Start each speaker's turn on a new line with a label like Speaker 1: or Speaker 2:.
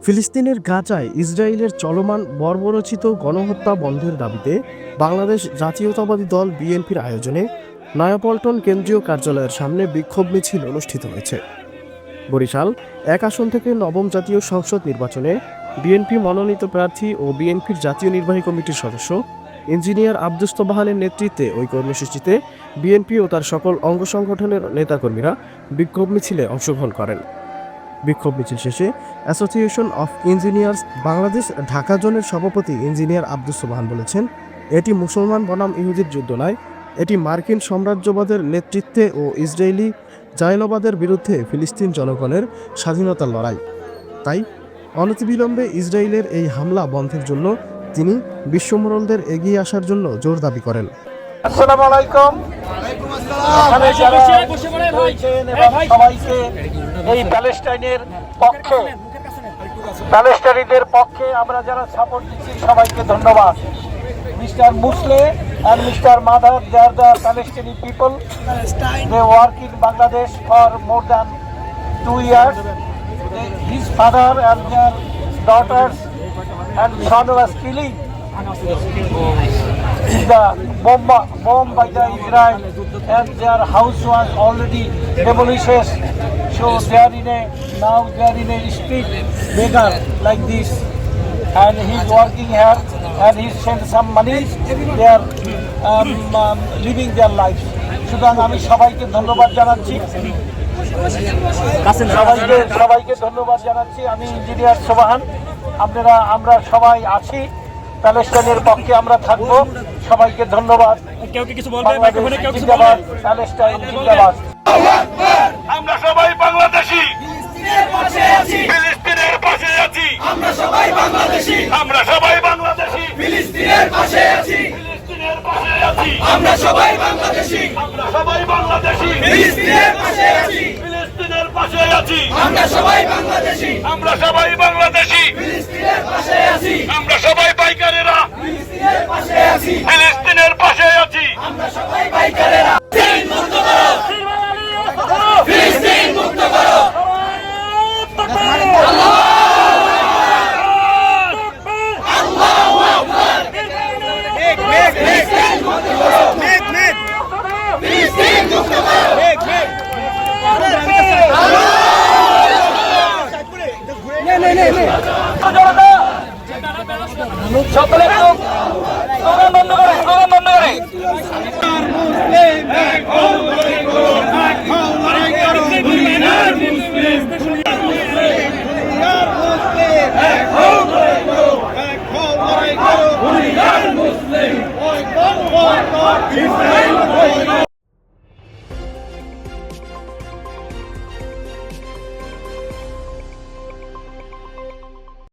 Speaker 1: ফিলিস্তিনের গাজায় ইসরায়েলের চলমান বর্বরোচিত গণহত্যা বন্ধের দাবিতে বাংলাদেশ জাতীয়তাবাদী দল বিএনপির আয়োজনে নয়াপল্টন কেন্দ্রীয় কার্যালয়ের সামনে বিক্ষোভ মিছিল অনুষ্ঠিত হয়েছে। বরিশাল ১ আসন থেকে নবম জাতীয় সংসদ নির্বাচনে বিএনপি মনোনীত প্রার্থী ও বিএনপির জাতীয় নির্বাহী কমিটির সদস্য ইঞ্জিনিয়ার আব্দুস তোবাহানের নেতৃত্বে ওই কর্মসূচিতে বিএনপি ও তার সকল অঙ্গ সংগঠনের নেতাকর্মীরা বিক্ষোভ মিছিলে অংশগ্রহণ করেন। বিক্ষোভ মিছিল শেষে association of engineers Bangladesh Dhaka জোনের সভাপতি ইঞ্জিনিয়ার আব্দুস তোবাহান বলেছেন, এটি মুসলমান বনাম ইহুদির যুদ্ধ নয়, এটি মার্কিন সাম্রাজ্যবাদের নেতৃত্বে ও ইসরায়েলি জায়নবাদের বিরুদ্ধে ফিলিস্তিন জনগণের স্বাধীনতার লড়াই। তাই অনতিবিলম্বে ইসরায়েলের এই হামলা বন্ধের জন্য তিনি বিশ্বমোড়লদের এগিয়ে আসার জন্য জোর দাবি করেন।
Speaker 2: আসসালামু আলাইকুম। সবাইকে এই প্যালেস্টাইনের পক্ষে, প্যালেস্টাইনিদের পক্ষে আমরা যারা সাপোর্ট দিচ্ছি সবাইকে ধন্যবাদ। Mister মুসলে and Mr. Madhar, they are the Palestinian people. They work in Bangladesh for more than 2 years. His father and their daughters and son was killing. The bomb by the Israel, and their house was already demolished. So they are now in a street beggar like this, and he's working here, and he sent some money. They are living their life. সুতরাং আমি সবাইকে ধন্যবাদ জানাচ্ছি, সবাইকে ধন্যবাদ জানাচ্ছি। আমি engineer সোবাহান, আমরা সবাই আছি, প্যালেস্টাইনের পক্ষে আমরা থাকবো। সবাইকে ধন্যবাদ। প্যালেস্টাইন জিন্দাবাদ।
Speaker 3: আমরা সবাই বাংলাদেশি, ফিলিস্তিনের পাশে আছি। আমরা সবাই বাংলাদেশি, আমরা সবাই বাংলাদেশি, ফিলিস্তিনের পাশে আছি। ফিলিস্তিনের পাশে আছি, আমরা সবাই বাংলাদেশি, আমরা সবাই বাংলাদেশি, ফিলিস্তিনের পাশে আছি। ফিলিস্তিনের পাশে আছি, আমরা সবাই বাংলাদেশি, আমরা সবাই বাংলাদেশি, ফিলিস্তিনের পাশে আছি। আমরা সবাই পাইকারেরা, ফিলিস্তিনের পাশে আছি, ফিলিস্তিনের পাশে আছি। আমরা সবাই পাইকারেরা। ফিলিস্তিন মুক্ত করো, ফিলিস্তিন মুক্ত করো। সকলে